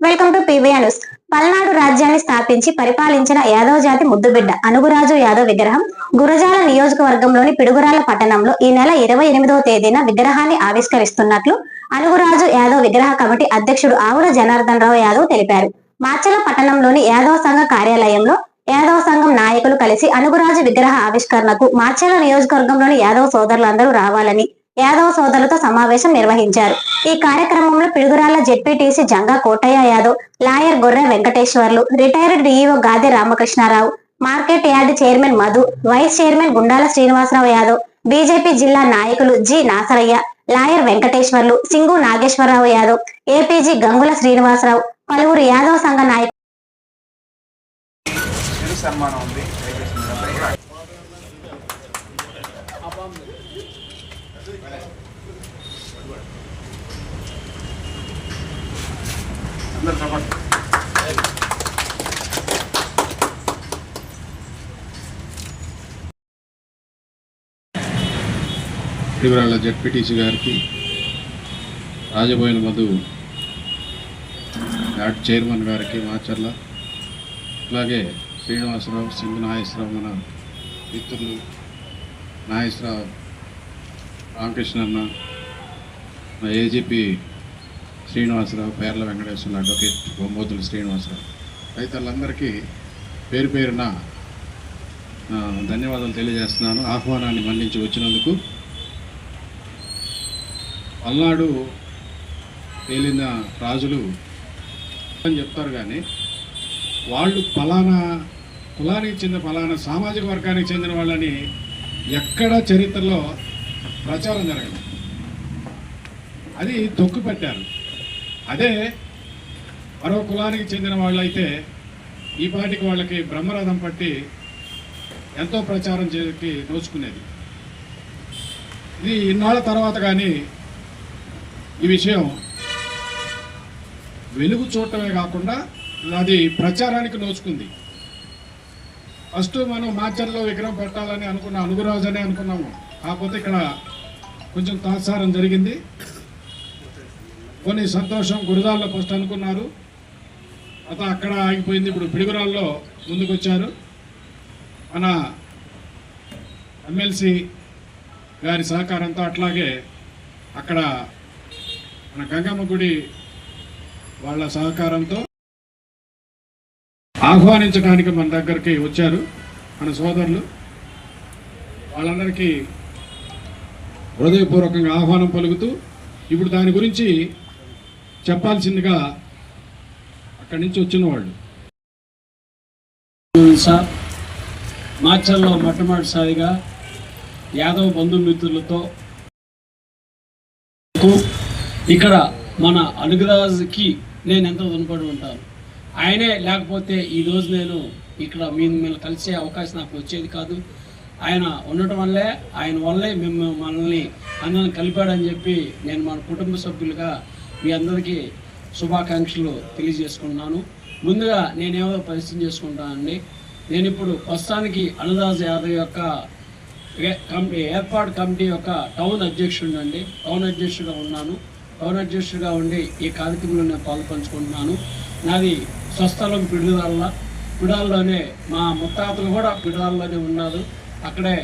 Welcome to PBN news. Palnadu రాజ్యాన్ని స్థాపించి పరిపాలించిన యాదవ్ జాతి ముద్దుబిడ్డ అనుగురాజు యాదవ్ విగ్రహం గురజాల నియోజకవర్గంలోని పిడుగురాళ్ల పట్టణంలో ఈ నెల 28వ తేదీన విగ్రహాన్ని ఆవిష్కరిస్తున్నట్లు అనుగురాజు యాదవ్ విగ్రహ కమిటీ అధ్యక్షుడు ఆవుల జనార్దన్ రావు యాదవ్ తెలిపారు. మాచల పట్టణంలోని యాదవ్ సంఘ కార్యాలయంలో యాదవ్ సంఘం నాయకులు కలిసి అనుగురాజు విగ్రహ ఆవిష్కరణకు మాచల నియోజకవర్గంలోని యాదవ్ సోదరులందరూ రావాలని యాదవ్ సోదరులతో సమావేశం నిర్వహించారు. ఈ కార్యక్రమంలో Piduguralla ZPTC Janga Kotaiah Yadav, lawyer Gorre Venkateswarlu, retired DEO Gadi Ramakrishnarao, market yard chairman Madhu, vice chairman Gundala Srinivasarao Yadav, BJP జిల్లా నాయకులు G Nasarayya, lawyer Venkateswarlu, Singu Nageswararao Yadav, APG Gangula Srinivasarao, పలువురు యాదవ్ సంఘ నాయకులు పిడుగురాళ్ల జెడ్పీటీసీ గారికి, రాజబోయిన మధు యార్డ్ చైర్మన్ గారికి మాచర్ల, అలాగే శ్రీనివాసరావు, సింగు నాగేశ్వరరావు, మన మిత్రులు నాగేశ్వరరావు, రామకృష్ణన్న, మా ఏజీపీ శ్రీనివాసరావు, పేర్ల వెంకటేశ్వర, అడ్వకేట్ బొమ్మోతులు శ్రీనివాసరావు, రైతులందరికీ పేరు పేరున ధన్యవాదాలు తెలియజేస్తున్నాను. ఆహ్వానాన్ని మన్నించి వచ్చినందుకు. పల్నాడు తేలిన రాజులు అని చెప్తారు, కానీ వాళ్ళు ఫలానా కులానికి చెందిన ఫలానా సామాజిక వర్గానికి చెందిన వాళ్ళని ఎక్కడ చరిత్రలో ప్రచారం జరగదు. అది తొక్కు పెట్టారు. అదే మరో కులానికి చెందిన వాళ్ళైతే ఈ పాటికి వాళ్ళకి బ్రహ్మరథం పట్టి ఎంతో ప్రచారం చేసి దోచుకునేది. ఇది ఇన్నాళ్ళ తర్వాత కానీ ఈ విషయం వెలుగు చూడటమే కాకుండా అది ప్రచారానికి నోచుకుంది. ఫస్ట్ మనం మాచర్లో విగ్రహం పెట్టాలని అనుకున్నాం, అనుగురాజు అనే అనుకున్నాము. కాకపోతే ఇక్కడ కొంచెం తాత్సారం జరిగింది. కొన్ని సంతోషం, గురజాల్లో ఫస్ట్ అనుకున్నారు, అక్కడ ఆగిపోయింది. ఇప్పుడు పిడుగురాల్లో ముందుకు వచ్చారు. మన ఎమ్మెల్సీ గారి సహకారంతో, అట్లాగే అక్కడ మన గంగమ్మ గుడి వాళ్ళ సహకారంతో ఆహ్వానించడానికి మన దగ్గరికి వచ్చారు మన సోదరులు. వాళ్ళందరికీ హృదయపూర్వకంగా ఆహ్వానం పలుకుతూ ఇప్పుడు దాని గురించి చెప్పాల్సిందిగా అక్కడి నుంచి వచ్చిన వాళ్ళు. మాచర్లో మొట్టమొదటిసారిగా యాదవ్ బంధుమిత్రులతో ఇక్కడ మన అనుగురాజుకి నేను ఎంతో రుణపడి ఉంటాను. ఆయనే లేకపోతే ఈరోజు నేను ఇక్కడ మిమ్మల్ని కలిసే అవకాశం నాకు వచ్చేది కాదు. ఆయన ఉండటం వల్లే, ఆయన వల్లే మనల్ని అందరిని కలిపాడని చెప్పి నేను మన కుటుంబ సభ్యులుగా మీ అందరికీ శుభాకాంక్షలు తెలియజేసుకుంటున్నాను. ముందుగా నేనేమో పరిచయం చేసుకుంటానండి. నేను ఇప్పుడు ప్రస్తుతానికి అనురాజ్ యాదవ్ యొక్క ఏర్పాటు కమిటీ యొక్క టౌన్ అధ్యక్షుడు అండి. టౌన్ అధ్యక్షుడిగా ఉన్నాను. టౌన్ అధ్యక్షుడిగా ఉండి ఈ కార్యక్రమంలో నేను పాల్పంచుకుంటున్నాను. నాది స్వస్థలం పిడురాల్లోనే, మా ముత్తాతలు కూడా పిడురాల్లోనే ఉన్నారు. అక్కడే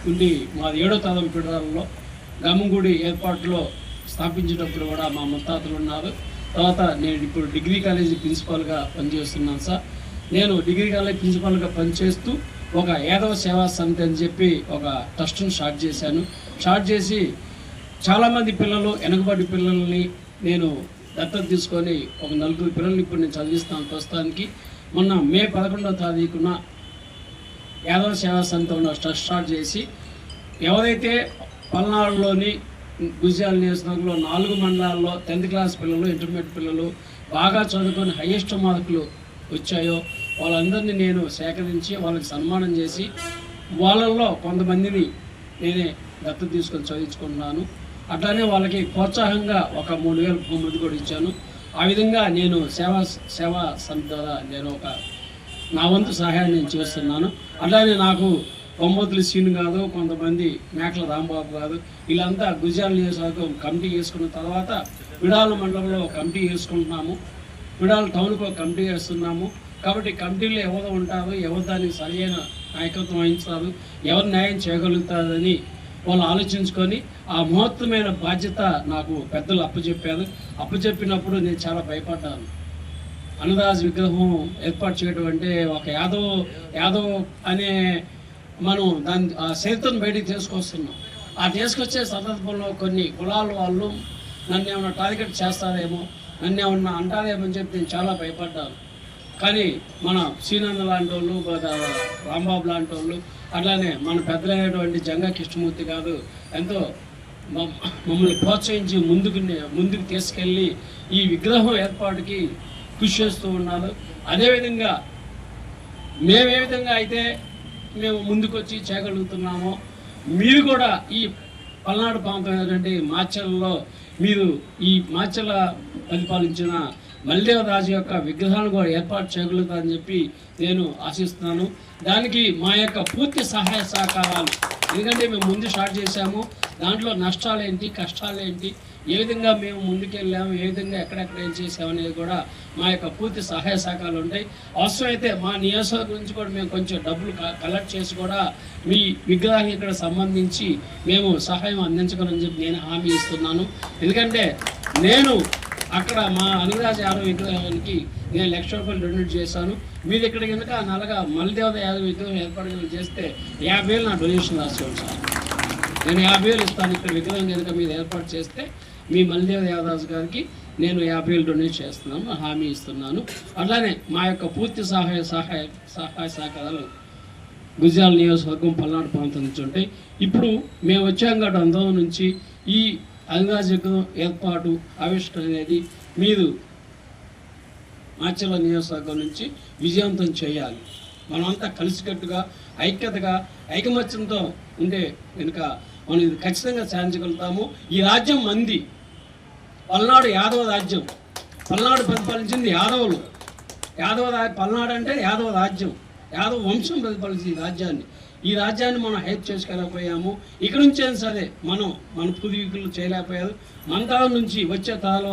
ఉండి మాది 7వ తరం పిడురాల్లో గమ్మంగుడి ఏర్పాటులో స్థాపించేటప్పుడు కూడా మా ముత్తాతలు ఉన్నారు. తర్వాత నేను ఇప్పుడు డిగ్రీ కాలేజీ ప్రిన్సిపాల్గా పనిచేస్తున్నాను సార్. నేను డిగ్రీ కాలేజ్ ప్రిన్సిపాల్గా పనిచేస్తూ ఒక యాదవ సేవా సమితి అని చెప్పి ఒక ట్రస్ట్ను స్టార్ట్ చేసి చాలామంది పిల్లలు, వెనకబడి పిల్లల్ని నేను దత్తత తీసుకొని ఒక 4 పిల్లల్ని ఇప్పుడు నేను చదివిస్తాను ప్రస్తుతానికి. మొన్న మే 11వ తారీఖున యాదవ సేవా సమితి ట్రస్ట్ స్టార్ట్ చేసి ఎవరైతే పల్నాడులోని గుజరాల్ నియోజకవర్గంలో 4 మండలాల్లో 10th క్లాస్ పిల్లలు, ఇంటర్మీడియట్ పిల్లలు బాగా చదువుకొని హైయెస్ట్ మార్కులు వచ్చాయో వాళ్ళందరినీ నేను సేకరించి వాళ్ళకి సన్మానం చేసి వాళ్ళల్లో కొంతమందిని నేనే దత్తత తీసుకొని చదివించుకుంటున్నాను. అట్లానే వాళ్ళకి ప్రోత్సాహంగా ఒక 3,000 బహుమతి కూడా ఇచ్చాను. ఆ విధంగా నేను సేవా సమితి ద్వారా నేను నా వంతు సహాయాన్ని నేను చేస్తున్నాను. అట్లానే నాకు బొమ్మతులు సీన్ కాదు, కొంతమంది మేకల రాంబాబు కాదు, వీళ్ళంతా గుజరాల్ నియోజకవర్గం కమిటీ చేసుకున్న తర్వాత విడాల మండలంలో కమిటీ చేసుకుంటున్నాము. పిడాల టౌన్కు ఒక కమిటీ వేస్తున్నాము. కాబట్టి కమిటీలో ఎవరు ఉంటారు, ఎవరు దానికి సరైన నాయకత్వం వహించారు, ఎవరు న్యాయం చేయగలుగుతారని వాళ్ళు ఆలోచించుకొని ఆ మహత్తరమైన బాధ్యత నాకు పెద్దలు అప్పచెప్పినప్పుడు నేను చాలా భయపడ్డాను. అనురాజ్ విగ్రహం ఏర్పాటు చేయడం అంటే ఒక యాదవ్ అనే మనం దాని ఆ చరిత్రను బయటికి తీసుకొస్తున్నాం. ఆ తీసుకొచ్చే సందర్భంలో కొన్ని కులాల వాళ్ళు నన్ను ఏమన్నా టార్గెట్ చేస్తారేమో, నన్ను ఏమన్నా అంటారేమో అని చెప్పి నేను చాలా భయపడ్డాను. కానీ మన శ్రీనంద లాంటి వాళ్ళు, రాంబాబు లాంటి వాళ్ళు, అట్లానే మన పెద్దలైనటువంటి జంగా కృష్ణమూర్తి గారు ఎంతో మమ్మల్ని ప్రోత్సహించి ముందుకు తీసుకెళ్ళి ఈ విగ్రహం ఏర్పాటుకి కృషి చేస్తూ ఉన్నారు. అదేవిధంగా మేము ఏ విధంగా అయితే మేము ముందుకు వచ్చి చేయగలుగుతున్నామో మీరు కూడా ఈ పల్నాడు ప్రాంతమైనటువంటి మాచర్లలో మీరు ఈ మాచర్ల పరిపాలించిన మల్దేవరాజు యొక్క విగ్రహాలను కూడా ఏర్పాటు చేయగలుగుతారని చెప్పి నేను ఆశిస్తున్నాను. దానికి మా యొక్క పూర్తి సహాయ సహకారాలు, ఎందుకంటే మేము ముందు స్టార్ట్ చేశాము, దాంట్లో నష్టాలు ఏంటి, కష్టాలు ఏంటి, ఏ విధంగా మేము ముందుకెళ్ళాము, ఏ విధంగా ఎక్కడెక్కడ ఏం చేసామనేది కూడా మా యొక్క పూర్తి సహాయ సహకారాలు ఉంటాయి. అవసరమైతే మా నియోజకవర్గం నుంచి కూడా మేము కొంచెం డబ్బులు కలెక్ట్ చేసి కూడా మీ విగ్రహానికి ఇక్కడ సంబంధించి మేము సహాయం అందించగలని చెప్పి నేను హామీ ఇస్తున్నాను. ఎందుకంటే నేను అక్కడ మా అనురాజ్ యాదవ్ విగ్రహానికి నేను ₹1,00,000 డొనేట్ చేశాను. మీరు ఇక్కడ కనుక నల్లగా మల్దేవ యాదవ్ విగ్రహం ఏర్పాటు చేస్తే 50,000 నా డొనేషన్ రాసుకోండి సార్. నేను 50,000 ఇస్తాను. ఇక్కడ విగ్రహం కనుక మీరు ఏర్పాటు చేస్తే మీ మల్దేవ యాదవ్ గారికి నేను 50,000 డొనేట్ చేస్తున్నాను, హామీ ఇస్తున్నాను. అట్లానే మా యొక్క పూర్తి సహాయ సహకారాలు గుజరాల్ నియోజకవర్గం పల్నాడు ప్రాంతం నుంచి ఉంటాయి. ఇప్పుడు మేము వచ్చాం కాబట్టి అందరం నుంచి ఈ అనురాజ్ విగ్రహం ఏర్పాటు ఆవిష్కరణ అనేది మీరు మాచర్ల నియోజకవర్గం నుంచి విజయవంతం చేయాలి. మనమంతా కలిసికట్టుగా ఐక్యతగా ఐకమత్యంతో ఉండే కనుక మనం ఇది ఖచ్చితంగా సాధించగలుగుతాము. ఈ రాజ్యం మంది, పల్నాడు యాదవ రాజ్యం, పల్నాడు పరిపాలించింది యాదవులు. పల్నాడు అంటే యాదవ రాజ్యం, యాదవ వంశం పరిపాలించింది ఈ రాజ్యాన్ని మనం హెల్ప్ చేసుకోలేకపోయాము. ఇక్కడ నుంచైనా సరే మన పూర్వీకులు చేయలేకపోయారు. మన తరం నుంచి వచ్చే తరాల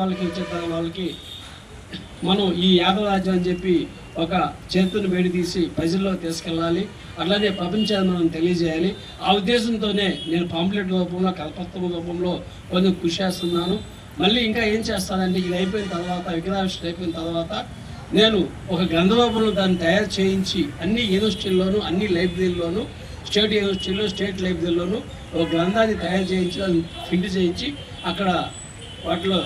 వాళ్ళకి మనం ఈ యాదవ రాజ్యం అని చెప్పి ఒక చేతును వేడి తీసి ప్రజల్లో తీసుకెళ్ళాలి. అట్లానే ప్రపంచాన్ని మనం తెలియజేయాలి. ఆ ఉద్దేశంతోనే నేను పాంప్లెట్ రూపంలో, కరపత్రం రూపంలో కొంచెం కృషి చేస్తున్నాను. మళ్ళీ ఇంకా ఏం చేస్తానంటే ఇది అయిపోయిన తర్వాత, విగ్రహావిష్కరణ అయిపోయిన తర్వాత నేను ఒక గ్రంథ రూపంలో దాన్ని తయారు చేయించి అన్ని యూనివర్సిటీల్లోనూ, అన్ని లైబ్రరీల్లోనూ, స్టేట్ యూనివర్సిటీలో, స్టేట్ లైబ్రరీలోనూ ఒక గ్రంథాన్ని తయారు చేయించి దాన్ని ప్రింట్ చేయించి అక్కడ వాటిలో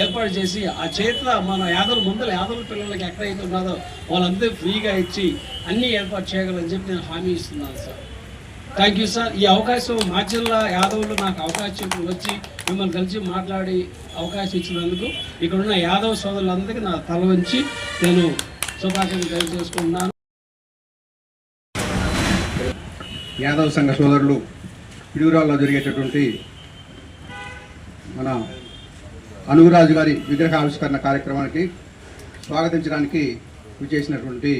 ఏర్పాటు చేసి ఆ చరిత్ర మన యాదవుల పిల్లలకి ఎక్కడైతే ఉన్నదో వాళ్ళందరూ ఫ్రీగా ఇచ్చి అన్నీ ఏర్పాటు చేయగలని చెప్పి నేను హామీ ఇస్తున్నాను సార్. Thank you sir. ఈ అవకాశం మాచర్ల యాదవులు నాకు అవకాశం వచ్చి మిమ్మల్ని కలిసి మాట్లాడి అవకాశం ఇచ్చినందుకు ఇక్కడ ఉన్న యాదవ సోదరులందరికీ నా తల వంచి నేను శుభాకాంక్షలు తెలియజేసుకుంటున్నాను. యాదవ సంఘ సోదరులు పిడుగురాల్లో జరిగేటటువంటి మన అనురాజ్ గారి విగ్రహ ఆవిష్కరణ కార్యక్రమానికి స్వాగతించడానికి విచ్చేసినటువంటి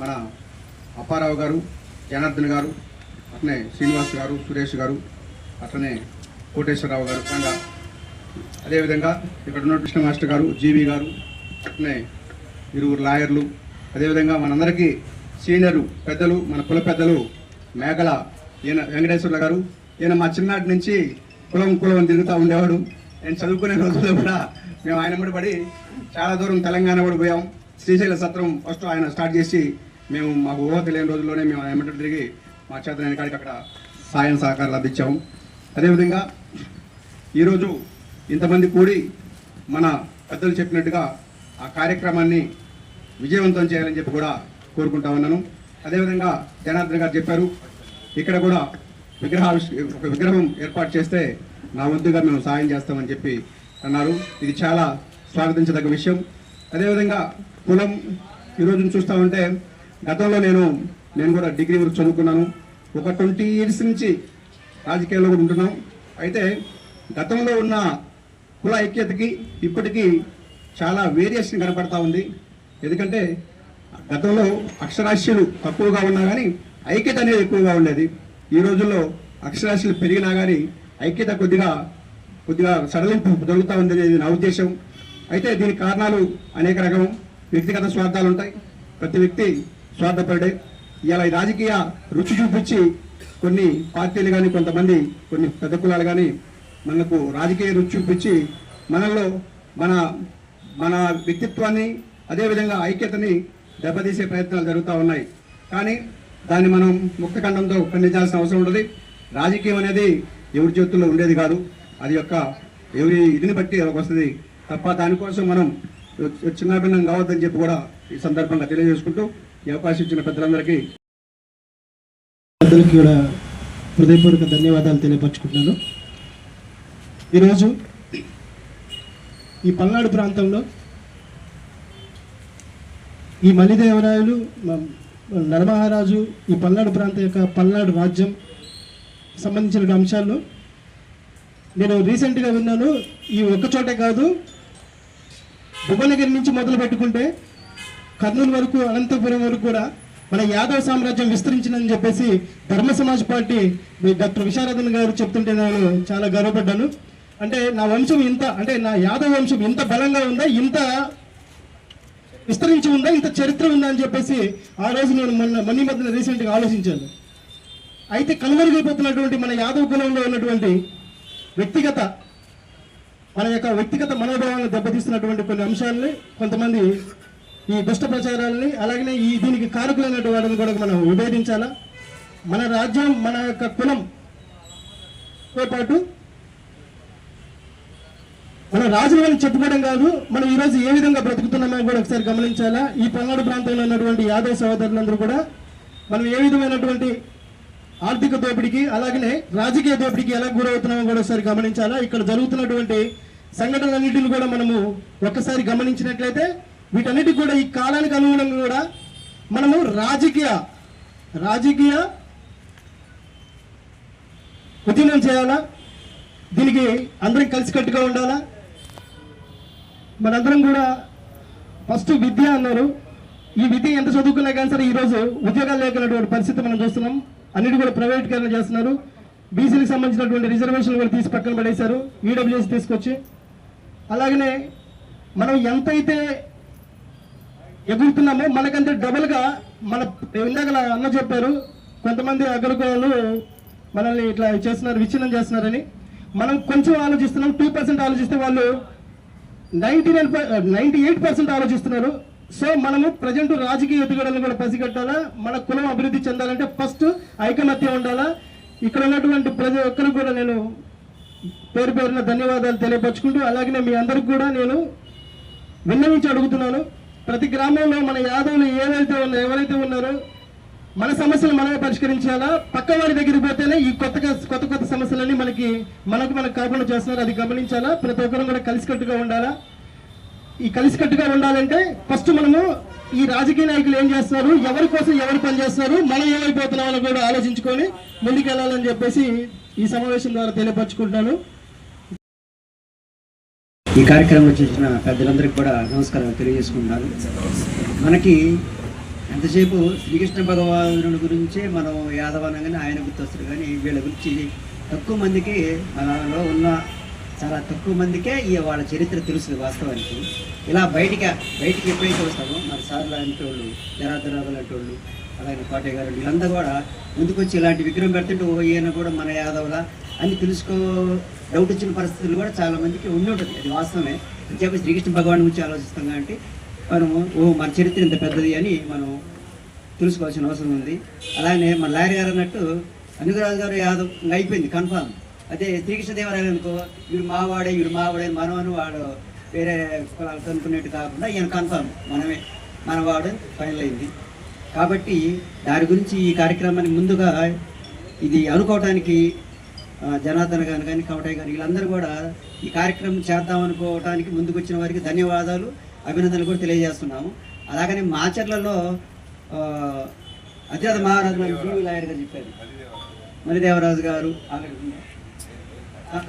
మన అప్పారావు గారు, జనార్దన్ గారు, అట్లనే శ్రీనివాస్ గారు, సురేష్ గారు, అట్లనే కోటేశ్వరరావు గారు, అదేవిధంగా ఇక్కడ ఉన్న కృష్ణ మాస్టర్ గారు, జీవి గారు, అట్లనే ఇరువురు లాయర్లు, అదేవిధంగా మనందరికీ సీనియర్ పెద్దలు, మన కుల పెద్దలు మేకల ఈయన వెంకటేశ్వర్ల గారు. ఈయన మా చిన్నటి నుంచి కులం తిరుగుతూ ఉండేవాడు. నేను చదువుకునే రోజుల్లో కూడా మేము ఆయన కూడా పడి చాలా దూరం తెలంగాణ కూడా పోయాం. శ్రీశైల సత్రం ఫస్ట్ ఆయన స్టార్ట్ చేసి మేము మాకు ఊహ తెలియని రోజుల్లోనే మేము ఆయన తిరిగి మా చేతనైన కాడికి అక్కడ సాయం సహకారాలు అందించాము. అదేవిధంగా ఈరోజు ఇంతమంది కూడి మన పెద్దలు చెప్పినట్టుగా ఆ కార్యక్రమాన్ని విజయవంతం చేయాలని చెప్పి కూడా కోరుకుంటా ఉన్నాను. అదేవిధంగా జనార్దన్ గారు చెప్పారు, ఇక్కడ కూడా ఒక విగ్రహం ఏర్పాటు చేస్తే నా వంతుగా మేము సాయం చేస్తామని చెప్పి అన్నారు. ఇది చాలా స్వాగతించదగ్గ విషయం. అదేవిధంగా కులం ఈరోజు చూస్తూ ఉంటే గతంలో నేను కూడా డిగ్రీ వరకు చదువుకున్నాను. ఒక 20 years నుంచి రాజకీయాల్లో కూడా ఉంటున్నాం. అయితే గతంలో ఉన్న కుల ఐక్యతకి ఇప్పటికీ చాలా వేరియేషన్ కనపడతా ఉంది. ఎందుకంటే గతంలో అక్షరాస్యులు తక్కువగా ఉన్నా కానీ ఐక్యత అనేది ఎక్కువగా ఉండేది. ఈ రోజుల్లో అక్షరాస్యులు పెరిగినా కానీ ఐక్యత కొద్దిగా సడలింపు జరుగుతూ ఉంది అనేది నా ఉద్దేశం. అయితే దీనికి కారణాలు అనేక రకం. వ్యక్తిగత స్వార్థాలు ఉంటాయి. ప్రతి వ్యక్తి స్వార్థపడే ఇలా రాజకీయ రుచి చూపించి కొన్ని పార్టీలు కానీ కొంతమంది కొన్ని పెద్ద కులాలు కానీ మనకు రాజకీయ రుచి చూపించి మనలో మన వ్యక్తిత్వాన్ని అదేవిధంగా ఐక్యతని దెబ్బతీసే ప్రయత్నాలు జరుగుతూ ఉన్నాయి. కానీ దాన్ని మనం ముక్తఖండంతో ఖండించాల్సిన అవసరం ఉంటుంది. రాజకీయం అనేది ఎవరి చేతుల్లో ఉండేది కాదు, అది ఎవరి ఇదిని బట్టి వస్తుంది తప్ప దానికోసం మనం చిన్నభిన్నం కావద్దని చెప్పి కూడా ఈ సందర్భంగా తెలియజేసుకుంటూ ఈ అవకాశం ఇచ్చిన పెద్దలందరికీ కూడా హృదయపూర్వక ధన్యవాదాలు తెలియపరచుకుంటున్నాను. ఈరోజు ఈ పల్నాడు ప్రాంతంలో ఈ మలిదేవరాయలు నరమహారాజు ఈ పల్నాడు ప్రాంతం యొక్క పల్నాడు రాజ్యం సంబంధించిన అంశాల్లో నేను రీసెంట్గా విన్నాను. ఈ ఒక్క చోటే కాదు, భువనగిరి నుంచి మొదలు పెట్టుకుంటే కర్నూలు వరకు అనంతపురం వరకు కూడా మన యాదవ సామ్రాజ్యం విస్తరించిందని చెప్పేసి ధర్మ సమాజ్ పార్టీ డాక్టర్ విశారదన్ గారు చెప్తుంటే నేను చాలా గర్వపడ్డాను. అంటే నా వంశం ఇంత, అంటే నా యాదవ వంశం ఇంత బలంగా ఉందా, ఇంత విస్తరించి ఉందా, ఇంత చరిత్ర ఉందా అని చెప్పేసి ఆ రోజు నేను మొన్న మధ్యన రీసెంట్గా ఆలోచించాను. అయితే కనుమరుగైపోతున్నటువంటి మన యాదవ కులంలో ఉన్నటువంటి మన యొక్క వ్యక్తిగత మనోభావాలను దెబ్బతీస్తున్నటువంటి కొన్ని అంశాలని కొంతమంది ఈ దుష్ట ప్రచారాలని అలాగనే దీనికి కారకులైనటువంటి వాటిని కూడా మనం విభేదించాలా. మన రాజ్యం మన యొక్క కులంతో పాటు మన రాజులని చెప్పుకోవడం కాదు, మనం ఈరోజు ఏ విధంగా బ్రతుకుతున్నామో కూడా ఒకసారి గమనించాలా. ఈ పల్నాడు ప్రాంతంలో ఉన్నటువంటి యాదవ సహోదరులందరూ కూడా మనం ఏ విధమైనటువంటి ఆర్థిక దోపిడికి అలాగనే రాజకీయ దోపిడికి ఎలా గురవుతున్నామో కూడా ఒకసారి గమనించాలా. ఇక్కడ జరుగుతున్నటువంటి సంఘటనలన్నింటిని కూడా మనము ఒక్కసారి గమనించినట్లయితే వీటన్నిటికి కూడా ఈ కాలానికి అనుగుణంగా కూడా మనము రాజకీయ ఉద్యమం చేయాలా. దీనికి అందరం కలిసికట్టుగా ఉండాలా. మనందరం కూడా ఫస్ట్ విద్య అన్నారు. ఈ విద్య ఎంత చదువుకున్నా కానీ సరే ఈరోజు ఉద్యోగాలు లేకున్నటువంటి పరిస్థితి మనం చూస్తున్నాం. అన్నిటి కూడా ప్రైవేటీకరణ చేస్తున్నారు. బీసీలకు సంబంధించినటువంటి రిజర్వేషన్లు కూడా తీసి పక్కన పడేశారు, ఈడబ్ల్యూఎస్ తీసుకొచ్చి. అలాగనే మనం ఎంతైతే ఎగురుతున్నామో మనకంటే డబుల్గా ఇందాక అన్న చెప్పారు, కొంతమంది అగ్రకులాలు మనల్ని ఇట్లా చేస్తున్నారు, విచ్ఛిన్నం చేస్తున్నారని. మనం కొంచెం ఆలోచిస్తున్నాం, 2% ఆలోచిస్తే వాళ్ళు 98% ఆలోచిస్తున్నారు. సో మనము ప్రజెంట్ రాజకీయ ఎత్తుగడలను కూడా పసిగట్టాలా. మన కులం అభివృద్ధి చెందాలంటే ఫస్ట్ ఐకమత్యం ఉండాలా. ఇక్కడ ఉన్నటువంటి ప్రతి ఒక్కరు కూడా నేను పేరు పేరున ధన్యవాదాలు తెలియపరచుకుంటూ అలాగనే మీ అందరికి కూడా నేను విన్నవించి అడుగుతున్నాను. ప్రతి గ్రామంలో మన యాదవులు ఎవరైతే ఉన్నారో మన సమస్యలు మనమే పరిష్కరించాలా. పక్క వారి దగ్గరికి పోతేనే ఈ కొత్త సమస్యలన్నీ మనకు కాకుండా చేస్తున్నారు, అది గమనించాలా. ప్రతి ఒక్కరు కూడా కలిసికట్టుగా ఉండాలా. ఈ కలిసికట్టుగా ఉండాలంటే ఫస్ట్ మనము ఈ రాజకీయ నాయకులు ఏం చేస్తున్నారు, ఎవరి కోసం ఎవరు పనిచేస్తున్నారు, మనం ఏమైపోతున్నామని కూడా ఆలోచించుకొని ముందుకెళ్లాలని చెప్పేసి ఈ సమావేశం ద్వారా తెలియపరచుకుంటున్నాను. ఈ కార్యక్రమం చేసిన పెద్దలందరికీ కూడా నమస్కారాలు తెలియజేసుకుంటున్నాను. మనకి ఎంతసేపు శ్రీకృష్ణ భగవానుడి గురించే మనం యాదవనంగానే ఆయన గుర్తొస్తారు, కానీ వీళ్ళ గురించి తక్కువ మందికి మనలో ఉన్న చాలా తక్కువ మందికే వాళ్ళ చరిత్ర తెలుస్తుంది వాస్తవానికి. ఇలా బయటికి ఎప్పుడైతే వస్తామో మన సార్ లాంటి వాళ్ళు, జనార్దనరావు లాంటి వాళ్ళు, అలాగే కోటయ్య గారు వీళ్ళంతా కూడా ముందుకొచ్చి ఇలాంటి విగ్రహం పెడుతుంటే ఈయన కూడా మన యాదవులా అని డౌట్ వచ్చిన పరిస్థితులు కూడా చాలా మందికి ఉండి ఉంటుంది. అది వాస్తవమే. చెప్పి శ్రీకృష్ణ భగవాన్ గురించి ఆలోచిస్తాం కాబట్టి మనము మన చరిత్ర ఇంత పెద్దది అని మనం తెలుసుకోవాల్సిన అవసరం ఉంది. అలానే మన లాయర్ గారు అన్నట్టు అనురాజ్ గారు యాదవ్ అయిపోయింది కన్ఫామ్. అదే శ్రీకృష్ణదేవరాయలు అనుకో వీడు మావాడే మనమని వాడు వేరే కులాలతో అనుకునేట్టు కాకుండా ఈయన కన్ఫామ్ మనవాడు ఫైనల్ అయింది. కాబట్టి దాని గురించి ఈ కార్యక్రమాన్ని ముందుగా ఇది అనుకోవటానికి జనార్దన్ గారు కానీ కోటయ్య గారు వీళ్ళందరూ కూడా ఈ కార్యక్రమం చేద్దాం అనుకోవటానికి ముందుకు వచ్చిన వారికి ధన్యవాదాలు, అభినందనలు కూడా తెలియజేస్తున్నాము. అలాగనే మాచర్లలో అతిరథ మహారాజు లాయర్ గారు చెప్పారు, మలిదేవరాజు గారు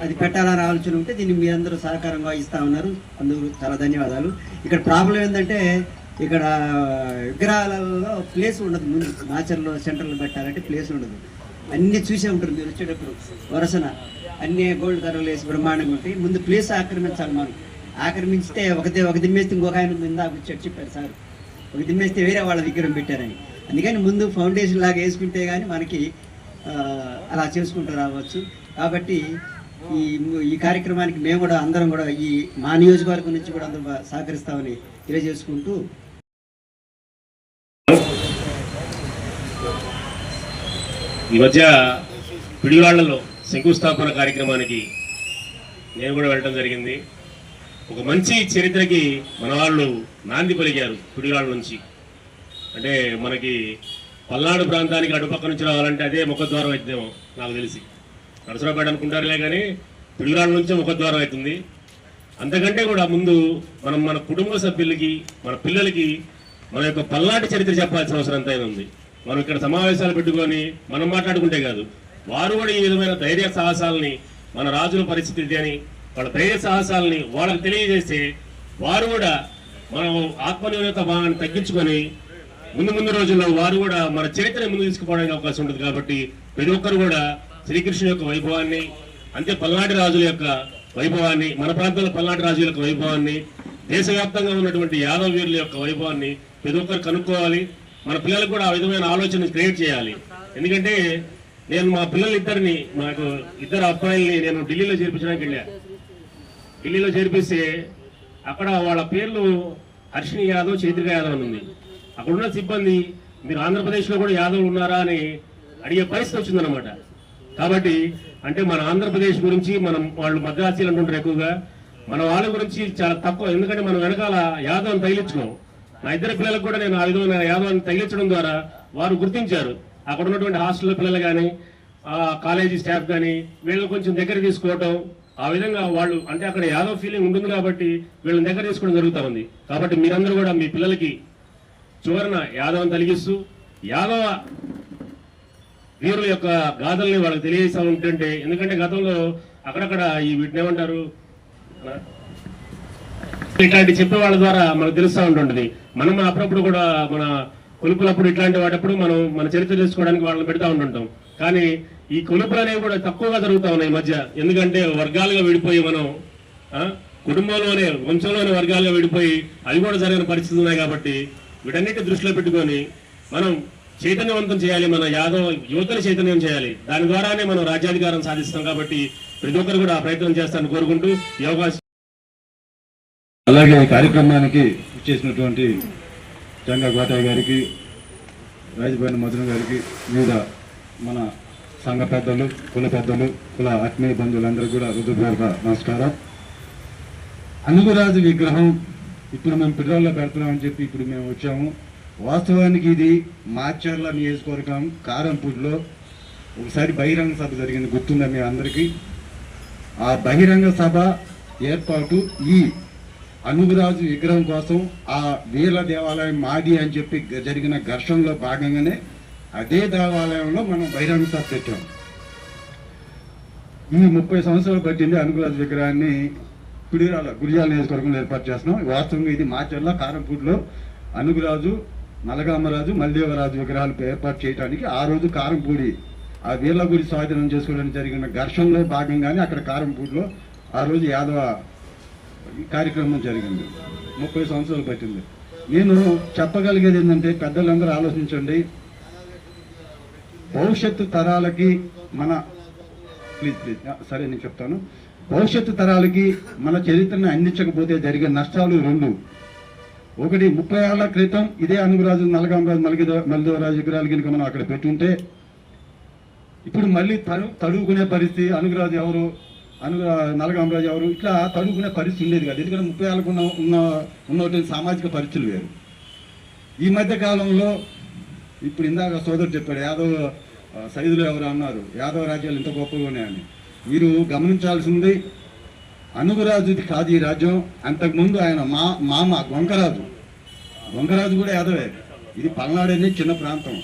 అది పెట్టాలని ఆలోచన ఉంటే దీన్ని మీ అందరూ సహకారంగా ఇస్తూ ఉన్నారు, అందుకు చాలా ధన్యవాదాలు. ఇక్కడ ప్రాబ్లం ఏంటంటే ఇక్కడ విగ్రహాలలో ప్లేస్ ఉండదు. ముందు మాచర్లో సెంటర్లో పెట్టాలంటే ప్లేస్ ఉండదు. అన్నీ చూసే ఉంటారు మీరు వచ్చేటప్పుడు వరుసన అన్నీ గోల్డ్ కర్రలు వేసి బ్రహ్మాండంగా ఉంటాయి. ముందు ప్లేస్ ఆక్రమించాలి మనం. ఆక్రమించితే ఒక దిమ్మేస్తే ఇంకొక ఆయన ఇందాక వచ్చి చెప్పారు సార్, ఒక దిమ్మేస్తే వేరే వాళ్ళ విగ్రహం పెట్టారని. అందుకని ముందు ఫౌండేషన్ లాగా వేసుకుంటే కానీ మనకి అలా చేసుకుంటూ రావచ్చు. కాబట్టి ఈ కార్యక్రమానికి మేము కూడా అందరం కూడా ఈ మా నియోజకవర్గం నుంచి కూడా అందరం సహకరిస్తామని తెలియజేసుకుంటూ, ఈ మధ్య పిడివాళ్లలో శంకుస్థాపన కార్యక్రమానికి నేను కూడా వెళ్ళడం జరిగింది. ఒక మంచి చరిత్రకి మన వాళ్ళు నాంది పలికారు పిడివాళ్ళ నుంచి. అంటే మనకి పల్నాడు ప్రాంతానికి అటుపక్క నుంచి రావాలంటే అదే ముఖద్వారం అవుతుందేమో నాకు తెలిసి. నరసరావుపేట అనుకుంటారులే కానీ పిడివాళ్ళ నుంచే ముఖద్వారం అవుతుంది. అంతకంటే కూడా ముందు మనం మన కుటుంబ సభ్యులకి, మన పిల్లలకి మన యొక్క పల్నాటి చరిత్ర చెప్పాల్సిన అవసరం ఎంతైనా ఉంది. మనం ఇక్కడ సమావేశాలు పెట్టుకొని మనం మాట్లాడుకుంటే కాదు, వారు కూడా ఈ విధమైన ధైర్య సాహసాలని, మన రాజుల పరిస్థితి అని వాళ్ళ ధైర్య సాహసాలని వాళ్ళకి తెలియజేస్తే వారు కూడా మనం ఆత్మనిర్భరత భావాన్ని తగ్గించుకొని ముందు రోజుల్లో వారు కూడా మన చరిత్రని ముందు తీసుకుపోవడానికి అవకాశం ఉంటుంది. కాబట్టి ప్రతి ఒక్కరు కూడా శ్రీకృష్ణుని యొక్క వైభవాన్ని, అంతే పల్నాటి రాజుల యొక్క వైభవాన్ని, మన ప్రాంతంలో పల్నాటి రాజుల యొక్క వైభవాన్ని, దేశవ్యాప్తంగా ఉన్నటువంటి యాదవ వీరుల యొక్క వైభవాన్ని ప్రతి ఒక్కరు కనుక్కోవాలి. మన పిల్లలకు కూడా ఆ విధమైన ఆలోచన క్రియేట్ చేయాలి. ఎందుకంటే నేను మా పిల్లలిద్దరిని, నాకు ఇద్దరు అబ్బాయిల్ని నేను ఢిల్లీలో చేర్పించడానికి వెళ్ళా. ఢిల్లీలో చేర్పిస్తే అక్కడ వాళ్ళ పేర్లు హర్షిణి యాదవ్, చైత్రిక యాదవ్ అని ఉంది. అక్కడున్న సిబ్బంది మీరు ఆంధ్రప్రదేశ్లో కూడా యాదవ్ ఉన్నారా అని అడిగే పరిస్థితి వచ్చిందనమాట. కాబట్టి అంటే మన ఆంధ్రప్రదేశ్ గురించి వాళ్ళు మద్రాసీలు అంటుంటారు ఎక్కువగా, మన వాళ్ళ గురించి చాలా తక్కువ. ఎందుకంటే మనం వెనకాల యాదవ్ని తగిలించుకోం. నా ఇద్దరు పిల్లలకు కూడా నేను ఆ విధమైన యాదవ్ని తగిలించడం ద్వారా వారు గుర్తించారు. అక్కడ ఉన్నటువంటి హాస్టల్ పిల్లలు కానీ, కాలేజీ స్టాఫ్ కానీ వీళ్ళని కొంచెం దగ్గర తీసుకోవటం, ఆ విధంగా వాళ్ళు అంటే అక్కడ యాదవ్ ఫీలింగ్ ఉంటుంది కాబట్టి వీళ్ళని దగ్గర తీసుకోవడం జరుగుతూ ఉంది. కాబట్టి మీరందరూ కూడా మీ పిల్లలకి చివరన యాదవ్ని తొలగిస్తూ యాదవ వీరుల యొక్క గాథల్ని వాళ్ళకి తెలియజేస్తూ ఉంటుంటే, ఎందుకంటే గతంలో అక్కడక్కడ ఈ వీటిని ఏమంటారు ఇట్లాంటి చెప్పే వాళ్ళ ద్వారా మనకు తెలుస్తూ ఉంటుంటుంది. మనం అప్పుడప్పుడు కూడా మన కొలుపులప్పుడు ఇట్లాంటి వాటప్పుడు మనం మన చరిత్ర తెలుసుకోవడానికి వాళ్ళని పెడతా ఉంటుంటాం. కానీ ఈ కొలుపులు అనేవి కూడా తక్కువగా జరుగుతూ ఉన్నాయి ఈ మధ్య. ఎందుకంటే వర్గాలుగా విడిపోయి మనం కుటుంబంలోనే వంశంలోనే వర్గాలుగా విడిపోయి అవి కూడా జరిగిన పరిస్థితులు ఉన్నాయి. కాబట్టి వీటన్నిటి దృష్టిలో పెట్టుకొని మనం చైతన్యవంతం చేయాలి, మన యాదవ్ యువతను చైతన్యం చేయాలి. దాని ద్వారానే మనం రాజ్యాధికారం సాధిస్తాం. కాబట్టి ప్రతి ఒక్కరు కూడా ఆ ప్రయత్నం చేస్తారని కోరుకుంటూ ఈ అవకాశం. అలాగే ఈ కార్యక్రమానికి ఇచ్చేసినటువంటి జంగా గోటయ్య గారికి, రాజుబోయిన మధున గారికి, వివిధ మన సంఘ పెద్దలు, కుల పెద్దలు, కుల ఆత్మీయ బంధువులందరూ కూడా హృదయపూర్వక నమస్కారం. అనుగురాజు విగ్రహం ఇప్పుడు మేము పిల్లల్లో పెడుతున్నామని చెప్పి ఇప్పుడు మేము వచ్చాము. వాస్తవానికి ఇది మాచర్ల నియోజకవర్గం కారంపూడిలో ఒకసారి బహిరంగ సభ జరిగింది, గుర్తుందా మీ అందరికీ? ఆ బహిరంగ సభ ఏర్పాటు ఈ అనుగురాజు విగ్రహం కోసం ఆ వీర్ల దేవాలయం మాది అని చెప్పి జరిగిన ఘర్షణలో భాగంగానే అదే దేవాలయంలో మనం బహిరంగ సభ పెట్టాం. ఈ 30 సంవత్సరాలు పట్టింది అనుగురాజు విగ్రహాన్ని గురిజాల నియోజకవర్గంలో ఏర్పాటు చేస్తున్నాం. వాస్తవంగా ఇది మాచర్ల కారంపూడిలో అనుగురాజు, నలగామరాజు, మల్దేవరాజు విగ్రహాలు ఏర్పాటు చేయడానికి ఆ రోజు కారంపూడి ఆ వీర్ల గుడి స్వాధీనం చేసుకోవడానికి జరిగిన ఘర్షణలో భాగంగానే అక్కడ కారంపూడిలో ఆ రోజు యాదవ కార్యక్రమం జరిగింది. 30 సంవత్సరాలు పట్టింది. నేను చెప్పగలిగేది ఏంటంటే, పెద్దలందరూ ఆలోచించండి, భవిష్యత్తు తరాలకి మన ప్లీజ్ సరే నేను చెప్తాను. భవిష్యత్తు తరాలకి మన చరిత్రను అందించకపోతే జరిగే నష్టాలు రెండు. ఒకటి, 30 ఏళ్ల క్రితం ఇదే అనుగురాజు, నలగామరాజు, మల్దేవరాజు విగ్రహాలు కనుక మనం అక్కడ పెట్టుంటే ఇప్పుడు మళ్ళీ తడువుకునే పరిస్థితి, అనుగురాజు ఎవరు, నలగామరాజు ఎవరు, ఇట్లా తడువుకునే పరిస్థితి ఉండేది కాదు. ఎందుకంటే 30 ఏళ్ళకు ఉన్నటువంటి సామాజిక పరిస్థితులు వేరు. ఈ మధ్య కాలంలో ఇప్పుడు ఇందాక సోదరుడు చెప్పాడు, యాదవ్ సైదులు ఎవరు అన్నారు, యాదవ రాజ్యాలు ఇంత గొప్పగా ఉన్నాయని. మీరు గమనించాల్సింది, అనుగురాజుది కాదు ఈ రాజ్యం. అంతకుముందు ఆయన మామ గొంకరాజు కూడా యాదవే. ఇది పల్నాడు అనేది చిన్న ప్రాంతం.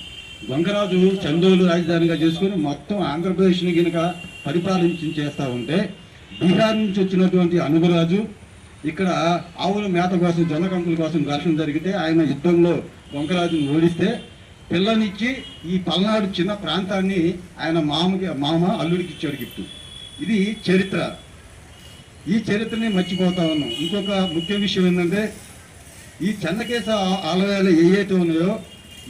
గొంకరాజు చందోలు రాజధానిగా చేసుకుని మొత్తం ఆంధ్రప్రదేశ్ని కనుక చేస్తూ ఉంటే, బీహార్ నుంచి వచ్చినటువంటి అనుగురాజు ఇక్కడ ఆవుల మేత కోసం, జొన్న కంకుల కోసం ఘర్షణ జరిగితే ఆయన యుద్ధంలో గొంకరాజుని ఓడిస్తే పిల్లనిచ్చి ఈ పల్నాడు చిన్న ప్రాంతాన్ని ఆయన మామ అల్లుడికి ఇచ్చాడు గిఫ్ట్. ఇది చరిత్ర. ఈ చరిత్రని మర్చిపోతా ఉన్నాం. ఇంకొక ముఖ్య విషయం ఏంటంటే ఈ చెన్నకేశ ఆలయాలు ఏవైతే ఉన్నాయో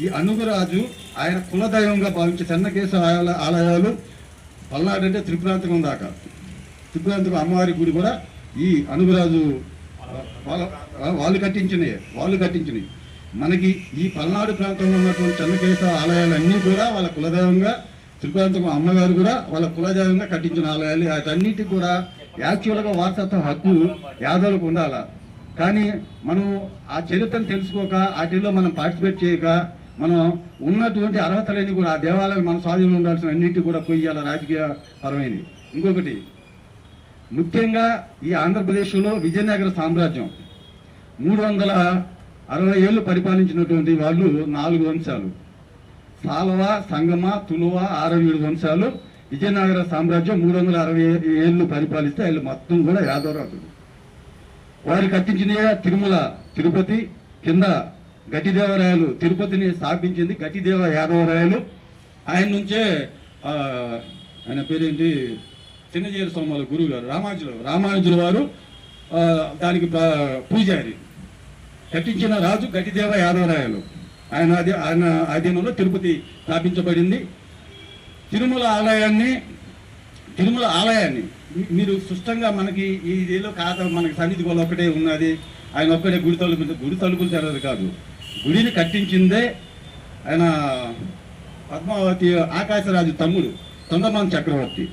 ఈ అనుగురాజు ఆయన కులదైవంగా భావించే చెన్నకేశ ఆలయాలు పల్నాడు అంటే త్రిపురాంతకం దాకా, త్రిపురాంతకం అమ్మవారి గుడి కూడా ఈ అనుగురాజు వాళ్ళు కట్టించినవి. మనకి ఈ పల్నాడు ప్రాంతంలో ఉన్నటువంటి చెన్నకేశ ఆలయాలన్నీ కూడా వాళ్ళ కులదైవంగా, త్రిపురాంతకం అమ్మగారు కూడా వాళ్ళ కులదైవంగా కట్టించిన ఆలయాలు. వాటన్నిటికీ కూడా యాక్చువల్గా వారసత్వ హక్కు యాదవులకు ఉండాల. కానీ మనం ఆ చరిత్రను తెలుసుకోక వాటిల్లో మనం పార్టిసిపేట్ చేయక మనం ఉన్నటువంటి అర్హతలన్నీ కూడా ఆ దేవాలయం మన స్వాధీనంలో ఉండాల్సిన అన్నింటి కూడా పోయి రాజకీయ పరమైనవి. ఇంకొకటి ముఖ్యంగా ఈ ఆంధ్రప్రదేశ్లో విజయనగర సామ్రాజ్యం 360 ఏళ్ళు పరిపాలించినటువంటి వాళ్ళు 4 వంశాలు, సాలవ, సంగమ, తులువ, ఆరవీడు వంశాలు విజయనగర సామ్రాజ్యం 360 ఏళ్ళు పరిపాలిస్తే వీళ్ళు మొత్తం కూడా యాదవరాజులు. వారు కట్టించిన తిరుమల తిరుపతి కింద గట్టిదేవరాయలు తిరుపతిని స్థాపించింది గట్టిదేవ యాదవరాయలు. ఆయన నుంచే ఆయన పేరేంటి చిన్నజీర స్వాముల గురువు గారు రామానుజుల వారు దానికి పూజారి. కట్టించిన రాజు గట్టిదేవ యాదవరాయలు. ఆయన ఆధీనంలో తిరుపతి స్థాపించబడింది. తిరుమల ఆలయాన్ని మీరు స్పష్టంగా మనకి ఈ ఇదేలో మనకి సన్నిధి గోళ ఒకటే ఉన్నది, ఆయన ఒక్కడే గుడి తలుపులు తెరదు కాదు. గుడిని కట్టించిందే ఆయన పద్మావతి ఆకాశరాజు తమ్ముడు తొండమాన్ చక్రవర్తి.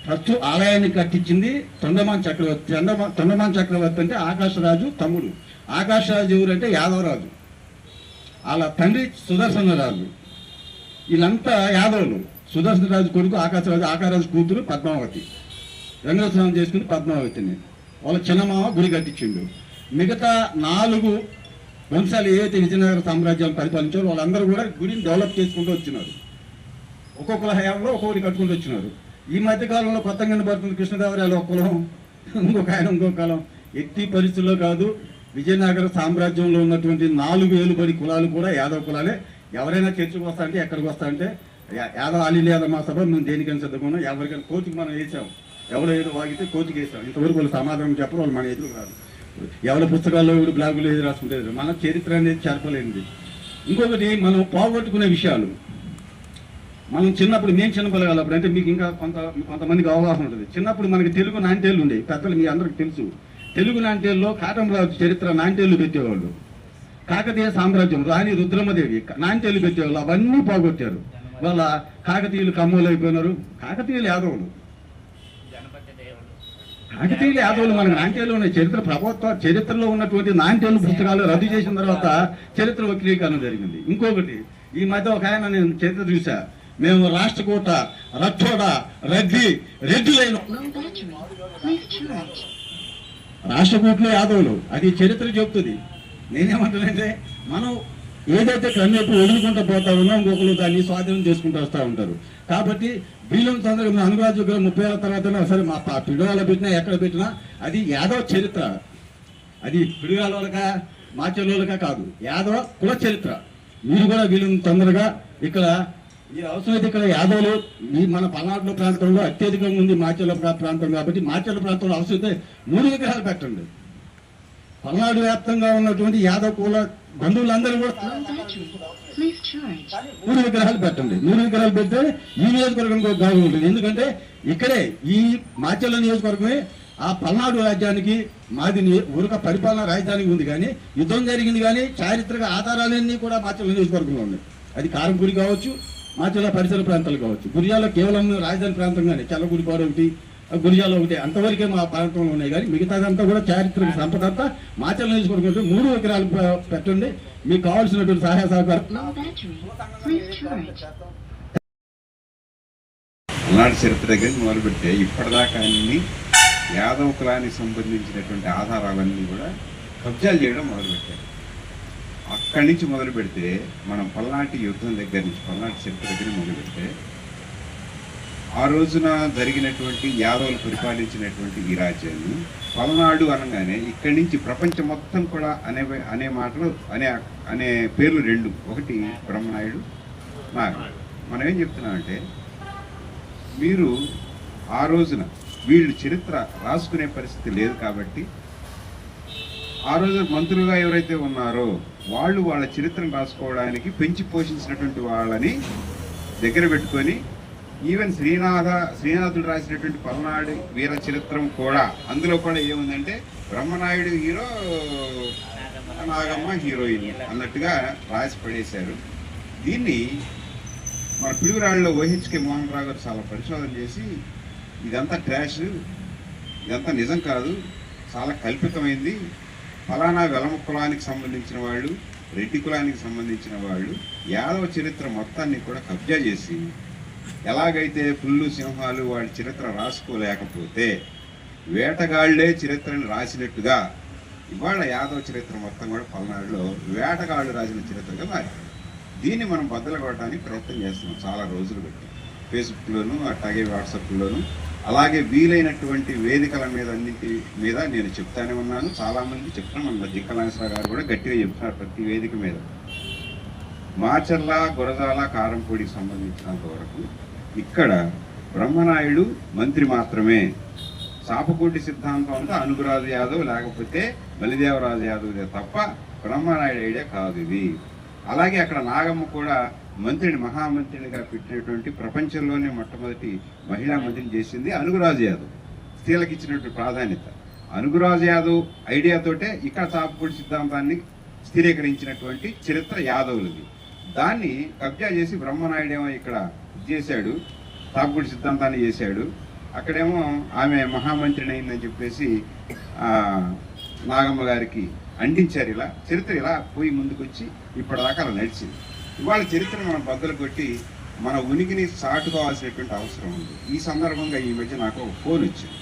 ఫస్ట్ ఆలయాన్ని కట్టించింది తొండమాన్ చక్రవర్తి. తొండమాన్ చక్రవర్తి అంటే ఆకాశరాజు తమ్ముడు. ఆకాశరాజు ఎవరంటే యాదవరాజు, వాళ్ళ తండ్రి సుదర్శనరాజు. వీళ్ళంతా యాదవులు. సుదర్శనరాజు కొడుకు ఆకాశరాజు కూతురు పద్మావతి. రంగస్నానం చేసుకుని పద్మావతిని వాళ్ళ చిన్నమామ గుడి కట్టించిండు. మిగతా 4 వంశాలు ఏవైతే విజయనగర సామ్రాజ్యాన్ని పరిపాలించారో వాళ్ళందరూ కూడా గుడిని డెవలప్ చేసుకుంటూ వచ్చినారు. ఒక్కొక్కల హయాంలో ఒక్కొక్కటి కట్టుకుంటూ వచ్చినారు. ఈ మధ్యకాలంలో కొత్తగా పడుతుంది కృష్ణదేవరాయలు ఒక కులం, ఇంకొక కాలం. ఎట్టి పరిస్థితుల్లో కాదు. విజయనగర సామ్రాజ్యంలో ఉన్నటువంటి 4 ఏలుబడి కులాలు కూడా యాదవ కులాలే. ఎవరైనా చర్చకు వస్తా అంటే ఎక్కడికి వస్తా అంటే యాదవ ఆలీలు యాదవ మా సభ మేము దేనికైనా సిద్ధమన్నా, ఎవరికైనా కోర్టుకి మనం వేసాం. ఎవరో ఏదో వాగితే కోర్టుకి వేసాం. ఇంతవరకు వాళ్ళు సమాధానం చెప్పరు, వాళ్ళు మన ఎదురు కాదు. ఎవరి పుస్తకాల్లో బ్లాగులు ఏది రాసుకుంటే మన చరిత్ర అనేది చేరపలేనిది. ఇంకొకటి మనం పోగొట్టుకునే విషయాలు. మనం చిన్నప్పుడు మేము చిన్నపిల్లగాలప్పుడు అంటే మీకు ఇంకా కొంతమందికి అవగాహన ఉంటుంది. చిన్నప్పుడు మనకి తెలుగు నాంటేళ్ళు ఉండేవి. పెద్దలు మీ అందరికి తెలుసు. తెలుగు నాంటేళ్ళలో కాటమరాజు చరిత్ర నాంటేళ్ళు పెట్టేవాళ్ళు. కాకతీయ సామ్రాజ్యం రాణి రుద్రమదేవి నాంటేళ్ళు పెట్టేవాళ్ళు. అవన్నీ పోగొట్టారు. వాళ్ళ కాకతీయులు కమ్మోలు అయిపోయినారు. కాకతీయులు యాదవులు మనకు నాంటేళ్ళు ఉన్నాయి. చరిత్రలో ఉన్నటువంటి నాంటేళ్ళు పుస్తకాలు రద్దు చేసిన తర్వాత చరిత్ర వక్రీకరణ జరిగింది. ఇంకొకటి ఈ మధ్య ఒక ఆయన నేను చరిత్ర చూసా, మేము రాష్ట్రకూట, రచ్చోడ, రెడ్డిలైన రాష్ట్రకూటలో యాదవులు. అది చరిత్ర చెప్తుంది. నేనేమంటానంటే మనం ఏదైతే కన్నెప్పుడు వదులుకుంటూ పోతా ఉన్నా ఇంకొకరు దాన్ని స్వాధీనం చేసుకుంటూ వస్తూ ఉంటారు. కాబట్టి వీళ్ళ తొందరగా అనురాజు 30 ఏళ్ళ తర్వాత సరే మా పిడుగాల పెట్టినా ఎక్కడ పెట్టినా అది యాదవ చరిత్ర. అది పిడుగాలక మాచెల్లోలక కాదు, యాదవ కుల చరిత్ర. మీరు కూడా వీళ్ళని తొందరగా ఇక్కడ ఈ అవసరమైతే ఇక్కడ యాదవులు ఈ మన పల్నాడు ప్రాంతంలో అత్యధికంగా ఉంది మాచెల్ల ప్రాంతం. కాబట్టి మాచెల్ల ప్రాంతంలో అవసరమైతే 3 విగ్రహాలు పెట్టండి. పల్నాడు వ్యాప్తంగా ఉన్నటువంటి యాదవ కుల బంధువులందరూ కూడా 3 విగ్రహాలు పెట్టండి. 3 విగ్రహాలు పెడితే ఈ నియోజకవర్గానికి ఒక గౌరవం ఉంటుంది. ఎందుకంటే ఇక్కడే ఈ మాచెల్ల నియోజకవర్గమే ఆ పల్నాడు రాజ్యానికి మాది ఊరక పరిపాలన రాజధానికి ఉంది. కానీ యుద్ధం జరిగింది. కానీ చారిత్రక ఆధారాలన్నీ కూడా మాచెల్ల నియోజకవర్గంలో ఉన్నాయి. అది కారంపూడి కావచ్చు, మాచెల్ల పరిసర ప్రాంతాలు కావచ్చు. గురిజాలో కేవలం రాజధాని ప్రాంతంగానే చల్లగుడిపాడు ఒకటి, గురిజాలో ఒకటి అంతవరకే మా ప్రాంతంలో ఉన్నాయి. కానీ మిగతాదంతా కూడా చారిత్రక సంపద అంతా మాచెల్ల నియోజకవర్గం. 3 విగ్రహాలు పెట్టండి. మీకు కావాల్సినటువంటి సహాయ సహకారం. పల్నాడు చరిత్ర దగ్గర మొదలుపెడితే ఇప్పటిదాకా అన్ని యాదవ కులానికి సంబంధించినటువంటి ఆధారాలన్నీ కూడా కబ్జాలు చేయడం మొదలుపెట్టారు. అక్కడి నుంచి మొదలు పెడితే మనం పల్నాటి యుద్ధం దగ్గర నుంచి పల్నాటి చరిత్ర దగ్గర మొదలు పెడితే ఆ రోజున జరిగినటువంటి యాదవులు పరిపాలించినటువంటి ఈ రాజ్యాన్ని పల్నాడు అనగానే ఇక్కడి నుంచి ప్రపంచం మొత్తం కూడా అనే మాటలు అనే పేర్లు 2. ఒకటి బ్రహ్మనాయుడు, నాగ. మనం ఏం చెప్తున్నామంటే మీరు ఆ రోజున వీళ్ళు చరిత్ర రాసుకునే పరిస్థితి లేదు కాబట్టి ఆ రోజు మంత్రులుగా ఎవరైతే ఉన్నారో వాళ్ళు వాళ్ళ చరిత్రను రాసుకోవడానికి పెంచి పోషించినటువంటి వాళ్ళని దగ్గర పెట్టుకొని ఈవెన్ శ్రీనాథుడు రాసినటువంటి పల్నాడు వీర చరిత్రం కూడా అందులో కూడా ఏముందంటే బ్రహ్మనాయుడు హీరో, నాగమ్మ హీరోయిన్ అన్నట్టుగా రాసి పడేశారు. దీన్ని మన పిడుగురాళ్ళలో ఓహెచ్కే మోహన్ రావు గారు చాలా పరిశోధన చేసి ఇదంతా ట్రాష్, ఇదంతా నిజం కాదు, చాలా కల్పితమైంది, ఫలానా వెలమ కులానికి సంబంధించిన వాళ్ళు, రెడ్డి కులానికి సంబంధించిన వాళ్ళు యాదవ చరిత్ర మొత్తాన్ని కూడా కబ్జా చేసి ఎలాగైతే పుల్లు సింహాలు వాడి చరిత్ర రాసుకోలేకపోతే వేటగాళ్లే చరిత్రను రాసినట్టుగా ఇవాళ యాదవ చరిత్ర మొత్తం కూడా పల్నాడులో వేటగాళ్ళు రాసిన చరిత్రగా మారింది. దీన్ని మనం బద్దలు కొట్టడానికి ప్రయత్నం చేస్తున్నాం చాలా రోజులు పెట్టి, ఫేస్బుక్లోను అట్లాగే వాట్సాప్లోను, అలాగే వీలైనటువంటి వేదికల మీద అన్నింటి మీద నేను చెప్తానే ఉన్నాను. చాలామంది చెప్తున్నాం, మన జిక్కలాంసరావు గారు కూడా గట్టిగా చెప్తున్నారు ప్రతి వేదిక మీద. మాచర్ల, గురజాల, కారంపూడికి సంబంధించినంత వరకు ఇక్కడ బ్రహ్మనాయుడు మంత్రి మాత్రమే. చాపకోటి సిద్ధాంతం అంతా అనుగురాజు యాదవ్ లేకపోతే బలిదేవరాజు యాదవ్దే తప్ప బ్రహ్మనాయుడు ఐడియా కాదు ఇది. అలాగే అక్కడ నాగమ్మ కూడా మంత్రిని మహామంత్రినిగా పెట్టినటువంటి ప్రపంచంలోనే మొట్టమొదటి మహిళా మంత్రిని చేసింది అనుగురాజు యాదవ్. స్త్రీలకు ఇచ్చినటువంటి ప్రాధాన్యత అనుగురాజు యాదవ్ ఐడియాతోటే ఇక్కడ చాపకోటి సిద్ధాంతాన్ని స్థిరీకరించినటువంటి చరిత్ర యాదవులది. దాన్ని కబ్జా చేసి బ్రహ్మనాయుడు ఏమో ఇక్కడ చేశాడు, చాపకోటి సిద్ధాంతాన్ని చేశాడు. అక్కడేమో ఆమె మహామంత్రిని అయిందని చెప్పేసి నాగమ్మ గారికి అందించారు. ఇలా చరిత్ర ఇలా పోయి ముందుకొచ్చి ఇప్పటిదాకా అలా నడిచింది. ఇవాళ చరిత్ర మనం బద్దలు కొట్టి మన ఉనికిని చాటుకోవాల్సినటువంటి అవసరం ఉంది. ఈ సందర్భంగా ఈ మధ్య నాకు ఒక ఫోన్ వచ్చింది.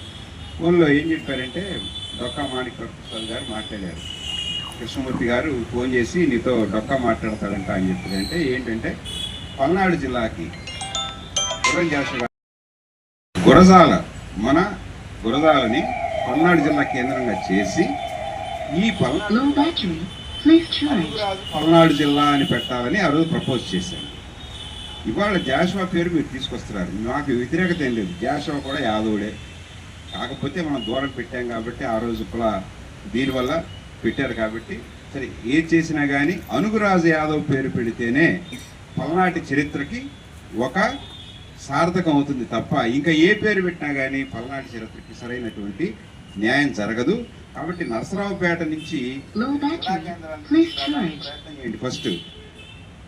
ఫోన్లో ఏం చెప్పారంటే డొక్కా మాణిక్య ప్రసాద్ గారు మాట్లాడారు. కృష్ణమూర్తి గారు ఫోన్ చేసి నీతో డొక్కా మాట్లాడతాడంట అని చెప్పారంటే ఏంటంటే పల్నాడు జిల్లాకి గురజాల మన గురజాలని పల్నాడు జిల్లా కేంద్రంగా చేసి ఈ పల్నాడు జిల్లా అని పెట్టాలని ఆ రోజు ప్రపోజ్ చేశాను. ఇవాళ జాషువా పేరు మీరు తీసుకొస్తున్నారు. నాకు వ్యతిరేకత ఏం లేదు, జాషువా కూడా యాదవుడే. కాకపోతే మనం దూరం పెట్టాం కాబట్టి ఆ రోజు కూడా దీనివల్ల పెట్టారు కాబట్టి సరే ఏది చేసినా కానీ అనుగురాజు యాదవ్ పేరు పెడితేనే పల్నాటి చరిత్రకి ఒక సార్థకం అవుతుంది తప్ప ఇంకా ఏ పేరు పెట్టినా కానీ పల్నాటి చరిత్రకి సరైనటువంటి న్యాయం జరగదు. కాబట్టి నరసరావుపేట నుంచి ఫస్ట్,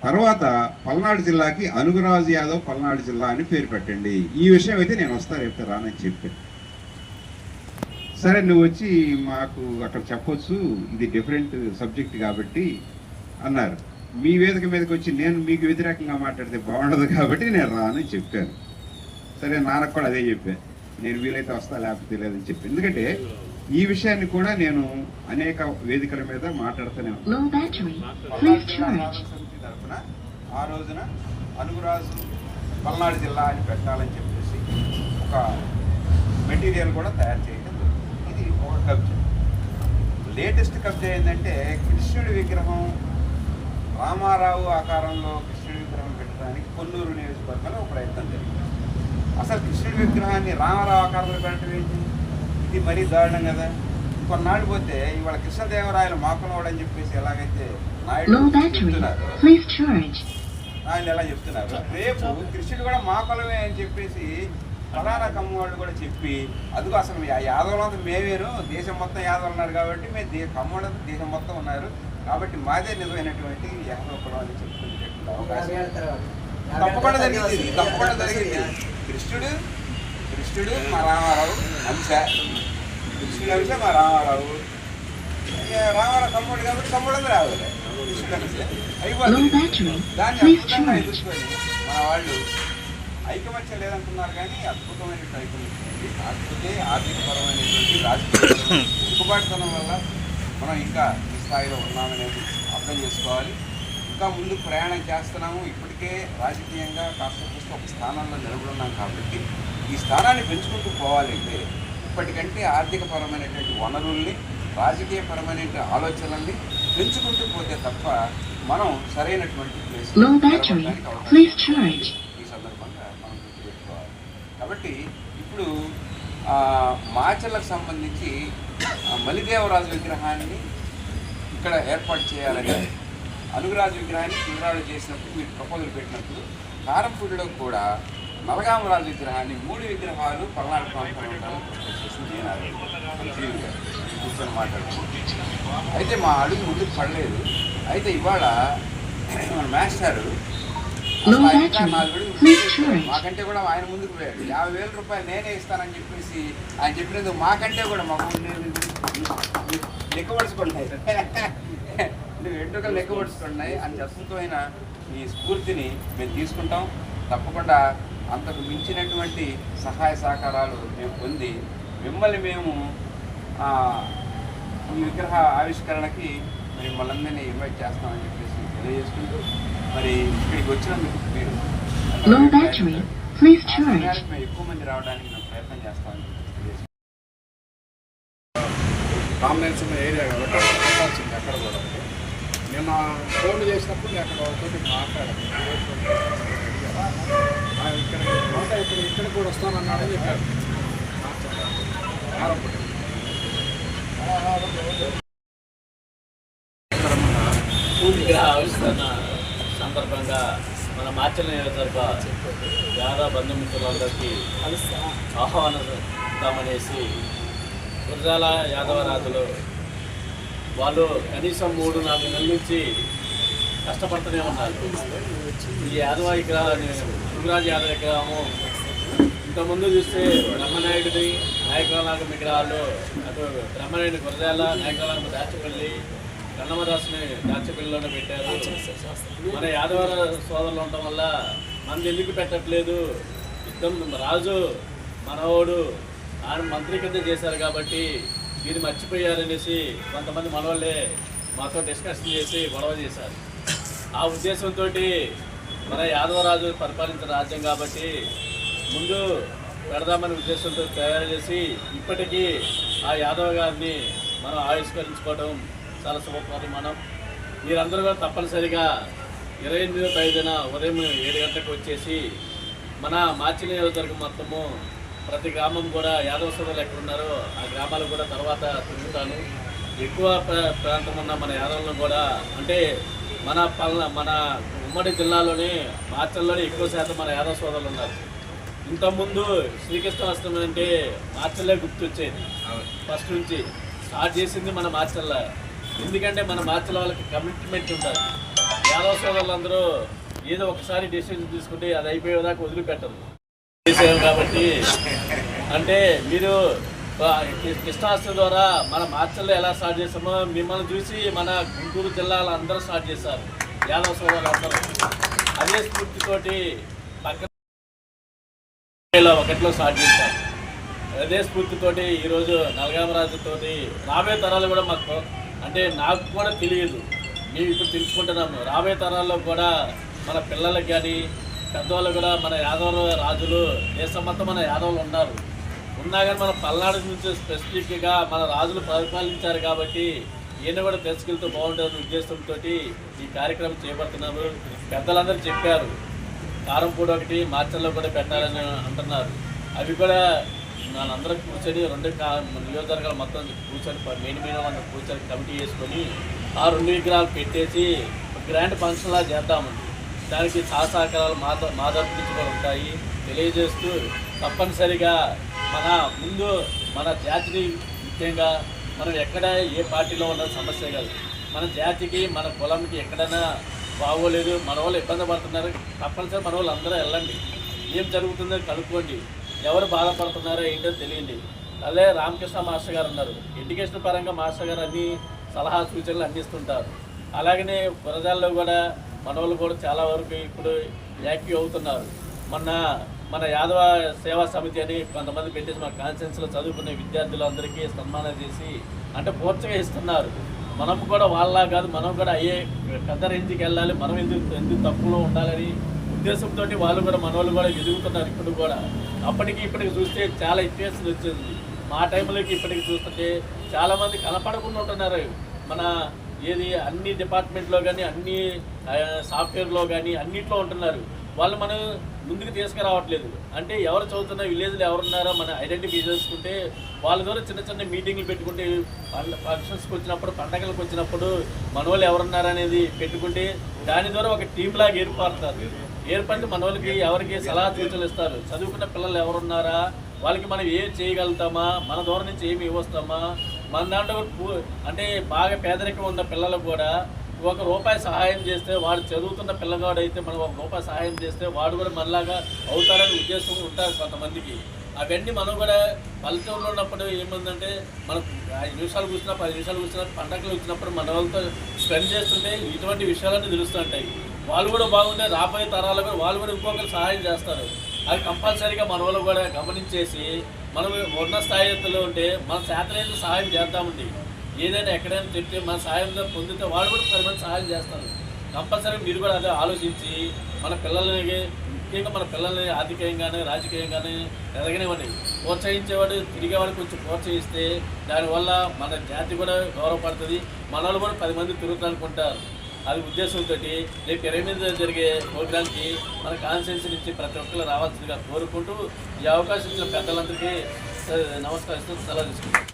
తర్వాత పల్నాడు జిల్లాకి అనుగురాజు యాదవ్ పల్నాడు జిల్లా అని పేరు పెట్టండి. ఈ విషయం అయితే నేను వస్తా రేపు రానని చెప్పాను. సరే నువ్వు వచ్చి మాకు అక్కడ చెప్పొచ్చు, ఇది డిఫరెంట్ సబ్జెక్ట్ కాబట్టి అన్నారు. మీ వేదిక మీదకి వచ్చి నేను మీకు వ్యతిరేకంగా మాట్లాడితే బాగుండదు కాబట్టి నేను రానని చెప్పాను. సరే నాన్నకు కూడా అదే చెప్పాను, నేను వీలైతే వస్తా లేకపోతే లేదని చెప్పి. ఎందుకంటే ఈ విషయాన్ని కూడా నేను అనేక వేదికల మీద మాట్లాడుతూనే తరఫున ఆ రోజున అనుగురాజు పల్నాడు జిల్లా అని పెట్టాలని చెప్పేసి ఒక మెటీరియల్ కూడా తయారు చేయడం. ఇది ఒక కబ్జా. లేటెస్ట్ కబ్జా ఏంటంటే కృష్ణుడి విగ్రహం రామారావు ఆకారంలో కృష్ణుడి విగ్రహం పెట్టడానికి కొన్నూరు నియోజకవర్గంలో ఒక ప్రయత్నం జరిగింది. అసలు కృష్ణుడి విగ్రహాన్ని రామారావు ఆకారంలో పెట్టడం ఏంటి? ఇది మరీ దారుణం కదా. కొన్నాళ్ళు పోతే ఇవాళ కృష్ణదేవరాయలు మాకునవాడు అని చెప్పేసి ఎలాగైతే నాయుడు చెప్తున్నారు, నాయుడు ఎలా చెప్తున్నారు, రేపు కృష్ణుడు కూడా మాకులమే అని చెప్పేసి ఫలానా కమ్మవాళ్ళు కూడా చెప్పి అదిగో అసలు యాదవులంతా మేమేను, దేశం మొత్తం యాదవులు ఉన్నారు కాబట్టి మేము కమ్మవాళ్ళంతా దేశం మొత్తం ఉన్నారు కాబట్టి మాదే నిజమైనటువంటి యాదవ కులం అని చెప్పుకునేటువంటి అవకాశం తప్పకుండా జరిగింది. తప్పకుండా జరిగింది. కృష్ణుడు మా రామారావు అంశ, కృష్ణుడు అంశ మా రామారావు కమ్ముడు కాబట్టి కమ్ముడు రావాలి. కృష్ణుడు అంశ అయిపోతుంది. దాన్ని అద్భుతంగా ఎదుర్కొని మన వాళ్ళు ఐకమత్యం లేదంటున్నారు కానీ అద్భుతమైనటువంటి ఐకమత్యం. కాకపోతే ఆర్థికపరమైనటువంటి రాజకీయ ఉక్కుబాటుతనం వల్ల మనం ఇంకా ఈ స్థాయిలో ఉన్నామనేది అర్థం చేసుకోవాలి. ఇంకా ముందుకు ప్రయాణం చేస్తున్నాము. ఇప్పటికే రాజకీయంగా కాస్త ఒక స్థానంలో నిలబడున్నాం కాబట్టి ఈ స్థానాన్ని పెంచుకుంటూ పోవాలంటే ఇప్పటికంటే ఆర్థికపరమైనటువంటి వనరుల్ని, రాజకీయపరమైన ఆలోచనల్ని పెంచుకుంటూ పోతే తప్ప మనం సరైనటువంటి ప్లేస్ ఈ సందర్భంగా మనం గుర్తుపెట్టుకోవాలి. కాబట్టి ఇప్పుడు మాచర్లకు సంబంధించి మలిదేవరాజు విగ్రహాన్ని ఇక్కడ ఏర్పాటు చేయాలని అనుగురాజు విగ్రహాన్ని పిల్లరాడు చేసినప్పుడు మీరు ప్రపోజల్ పెట్టినప్పుడు కారంపూడిలో కూడా నలగామరాజు విగ్రహాన్ని 3 విగ్రహాలు పల్నాడు ప్రాంతంలో ఉండాలని కూర్చొని మాట్లాడుతున్నాం. అయితే మా అడుగు ముందుకు పడలేదు. అయితే ఇవాళ మన మాస్టర్ మాకంటే కూడా ఆయన ముందుకు పోయాడు. 50,000 రూపాయలు నేనే ఇస్తానని చెప్పేసి ఆయన చెప్పినందుకు మాకంటే కూడా మాకు లెక్కపడుచుకుంటున్నాయి, వెంట్రుకలు లెక్కపడుచుకుంటున్నాయి అని అద్భుతమైన ఈ స్ఫూర్తిని మేము తీసుకుంటాం. తప్పకుండా అంతకు మించినటువంటి సహాయ సహకారాలు మేము పొంది మిమ్మల్ని మేము ఈ విగ్రహ ఆవిష్కరణకి మిమ్మల్ని అందరినీ ఇన్వైట్ చేస్తామని చెప్పేసి తెలియజేసుకుంటూ మరి ఇక్కడికి వచ్చినందుకు మీరు మేము ఎక్కువ మంది రావడానికి మేము ప్రయత్నం చేస్తామని తెలియజేసుకుంటాం. డామినెన్స్ ఉన్న ఏరియా కాబట్టి పెట్టాల్సింది అక్కడ కూడా. నేను ఫోన్ చేసినప్పుడు నేను అక్కడ ఒకటి మాట్లాడాను, ఇక్కడ కూడా వస్తానన్నాడని చెప్పారు. విగ్రహ ఆవిష్కరణ సందర్భంగా మన మార్చల్ నియోజకవర్గ యాదా బంధుమిత్రులందరికీ ఆహ్వానిద్దామనేసి గురజాల యాదవరాజులు వాళ్ళు కనీసం 3-4 నెలల నుంచి కష్టపడుతూనే ఉన్నారు. ఈ యాదవ విగ్రహాన్ని యువరాజ్ యాదవ విగ్రహము ఇంతకుముందు చూస్తే బ్రహ్మనాయుడిని నాయకురానాగ విగ్రహాలు అటు బ్రహ్మనాయుడు గురజాల నాయకురానాగ దాచపల్లి కన్నమదాసుని దాచపల్లిలోనే పెట్టారు. మన యాదవ సోదరులు ఉండటం వల్ల మనది ఎందుకు పెట్టట్లేదు, యుద్ధం రాజు మనవాడు ఆయన మంత్రి కింద చేశారు కాబట్టి ఇది మర్చిపోయారనేసి కొంతమంది మనవాళ్ళే మాతో డిస్కషన్ చేసి గొడవ చేశారు. ఆ ఉద్దేశంతో మన యాదవరాజు పరిపాలించిన రాజ్యం కాబట్టి ముందు పెడదామనే ఉద్దేశంతో తయారు చేసి ఇప్పటికీ ఆ యాదవ్ గారిని మనం ఆవిష్కరించుకోవడం చాలా శుభప్రదం. మీరందరూ కూడా తప్పనిసరిగా 28వ తేదీన ఉదయం 7 గంటలకు వచ్చేసి మన మార్చి నియోజకవర్గం మొత్తము ప్రతి గ్రామం కూడా యాదవ సోదరులు ఎక్కడున్నారో ఆ గ్రామాలు కూడా తర్వాత తిరుగుతాను. ఎక్కువ ప్రాంతం ఉన్న మన యాదవులను కూడా అంటే మన ఉమ్మడి జిల్లాలోని మార్చల్లోనే ఎక్కువ శాతం మన యాదవ సోదరులు ఉన్నారు. ఇంతకుముందు శ్రీకృష్ణాష్టమి అంటే మార్చల్లే గుర్తొచ్చేది. ఫస్ట్ నుంచి స్టార్ట్ చేసింది మన మార్చల్ల. ఎందుకంటే మన మార్చల వాళ్ళకి కమిట్మెంట్ ఉంటుంది. యాదవ సోదరులందరూ ఏదో ఒకసారి డెసిషన్ తీసుకుంటే అది అయిపోయేదాకా వదిలిపెట్టరు చేసాము కాబట్టి. అంటే మీరు కృష్ణాష్టమి ద్వారా మన మార్చల్లో ఎలా స్టార్ట్ చేస్తామో మిమ్మల్ని చూసి మన గుంటూరు జిల్లాలో అందరూ స్టార్ట్ చేశారు యాదవ సోదరులు అందరూ. అదే స్ఫూర్తితోటి పక్కన 1లో స్టార్ట్ చేశారు. అదే స్ఫూర్తితోటి ఈరోజు నలగామరాజుతోటి రాబోయే తరాలు కూడా మాకు అంటే నాకు కూడా తెలియదు, మేము ఇప్పుడు తెలుసుకుంటున్నాము. రాబోయే తరాల్లో కూడా మన పిల్లలకి కానీ పెద్దవాళ్ళు కూడా మన యాదవ రాజులు దేశం మొత్తం మన యాదవులు ఉన్నా కానీ మన పల్నాడు నుంచి స్పెసిఫిక్గా మన రాజులు పరిపాలించారు కాబట్టి ఈయన కూడా తెలుసుకెళ్తూ బాగుంటుందనే ఉద్దేశంతో ఈ కార్యక్రమం చేపడుతున్నాము. పెద్దలందరూ చెప్పారు కారంపూడి ఒకటి మార్చల్లో కూడా పెట్టాలని అంటున్నారు. అవి కూడా మనందరం కూర్చొని 2 నియోజకవర్గాలు మొత్తం కూర్చొని మెయిన్ అందరూ కూర్చొని కమిటీ చేసుకొని ఆ 2 విగ్రహాలు పెట్టేసి గ్రాండ్ ఫంక్షన్లా చేద్దాము. దానికి సహకారాలు మా తరపు నుంచి కూడా ఉంటాయి తెలియజేస్తూ తప్పనిసరిగా ముందు మన జాతిని ముఖ్యంగా మనం ఎక్కడ ఏ పార్టీలో ఉన్న సమస్య కాదు, మన జాతికి మన కులంకి ఎక్కడైనా బాగోలేదు, మన వాళ్ళు ఇబ్బంది పడుతున్నారు, తప్పనిసరి మన వాళ్ళు అందరూ వెళ్ళండి, ఏం జరుగుతుందో కనుక్కోండి, ఎవరు బాధపడుతున్నారో ఏంటో తెలియండి. అదే రామకృష్ణ మాస్టర్ గారు ఉన్నారు, ఎడ్యుకేషన్ పరంగా మాస్టర్ గారు అన్ని సలహా సూచనలు అందిస్తుంటారు. అలాగనే గురజాల్లో కూడా మన వాళ్ళు కూడా చాలా వరకు ఇప్పుడు యాక్టివ్ అవుతున్నారు. మన యాదవ సేవా సమితి అని కొంతమంది పెట్టేసి మన కాన్ఫరెన్స్లో చదువుకునే విద్యార్థులందరికీ సన్మానం చేసి అంటే ప్రోత్సహిస్తున్నారు. మనం కూడా వాళ్ళ కాదు, మనం కూడా అయ్యే పెద్ద రేంజ్కి వెళ్ళాలి, మనం ఎందుకు తక్కువలో ఉండాలని ఉద్దేశంతో వాళ్ళు కూడా మన వాళ్ళు కూడా ఎదుగుతున్నారు. ఇప్పుడు కూడా అప్పటికి ఇప్పటికి చూస్తే చాలా వ్యత్యాసం వచ్చింది. మా టైంలోకి ఇప్పటికి చూస్తుంటే చాలామంది కనపడకుండా ఉంటున్నారు. మన అన్ని డిపార్ట్మెంట్లో కానీ అన్ని సాఫ్ట్వేర్లో కానీ అన్నిట్లో ఉంటున్నారు. వాళ్ళు మనం ముందుకు తీసుకురావట్లేదు. అంటే ఎవరు చదువుతున్న విలేజ్లో ఎవరున్నారో మనం ఐడెంటిఫై చేసుకుంటే వాళ్ళ ద్వారా చిన్న చిన్న మీటింగ్లు పెట్టుకుంటే ఫంక్షన్స్కి వచ్చినప్పుడు, పండగలకు వచ్చినప్పుడు మన వాళ్ళు ఎవరున్నారనేది పెట్టుకుంటే దాని ద్వారా ఒక టీం లాగా ఏర్పడితే మన వాళ్ళకి ఎవరికి సలహా సూచనలు ఇస్తారు. చదువుకున్న పిల్లలు ఎవరున్నారా, వాళ్ళకి మనం ఏం చేయగలుగుతామా, మన ద్వారా నుంచి ఏమి ఇవ్వస్తామా, మన దాంట్లో అంటే బాగా పేదరికం ఉన్న పిల్లలకు కూడా ₹1 సహాయం చేస్తే, వాడు చదువుతున్న పిల్లగాడు అయితే మనం ₹1 సహాయం చేస్తే వాడు కూడా మనలాగా అవుతారని ఉద్దేశం ఉంటారు కొంతమందికి. అవన్నీ మనం కూడా పల్లెటూరులో ఉన్నప్పుడు ఏముందంటే మనం 5 నిమిషాలు కూర్చున్నా 10 నిమిషాలు కూర్చున్నా పండగలు వచ్చినప్పుడు మన వాళ్ళతో స్పెండ్ చేస్తుంటే ఇటువంటి విషయాలన్నీ తెలుస్తుంటాయి. వాళ్ళు కూడా బాగుంటే రాబోయే తరాలు కూడా వాళ్ళు కూడా ఇంకొకరు సహాయం చేస్తారు. అది కంపల్సరీగా మన వాళ్ళు కూడా గమనించేసి మనం ఉన్న స్థాయిలో ఉంటే మన చేతనైతే సహాయం చేద్దామండి. ఏదైనా ఎక్కడైనా చెప్తే మన సహాయం పొందితే వాళ్ళు కూడా 10 మంది సహాయం చేస్తారు. కంపల్సరీ మీరు కూడా అదే ఆలోచించి మన పిల్లలకి, ముఖ్యంగా మన పిల్లల్ని ఆర్థికంగానే రాజకీయంగానే ఎదగనివ్వండి. ప్రోత్సహించేవాడు తిరిగేవాడు కొంచెం ప్రోత్సహిస్తే దానివల్ల మన జాతి కూడా గౌరవపడుతుంది. మన వాళ్ళు కూడా 10 మంది తిరుగుతానుకుంటారు. అది ఉద్దేశంతో రేపు 28 జరిగే ప్రోగ్రామ్కి మన కాన్స్టిట్యూన్సీ నుంచి ప్రతి ఒక్కరు రావాల్సిందిగా కోరుకుంటూ ఈ అవకాశం ఇచ్చిన పెద్దలందరికీ నమస్కరిస్తూ సెలవు తీసుకుంటాం.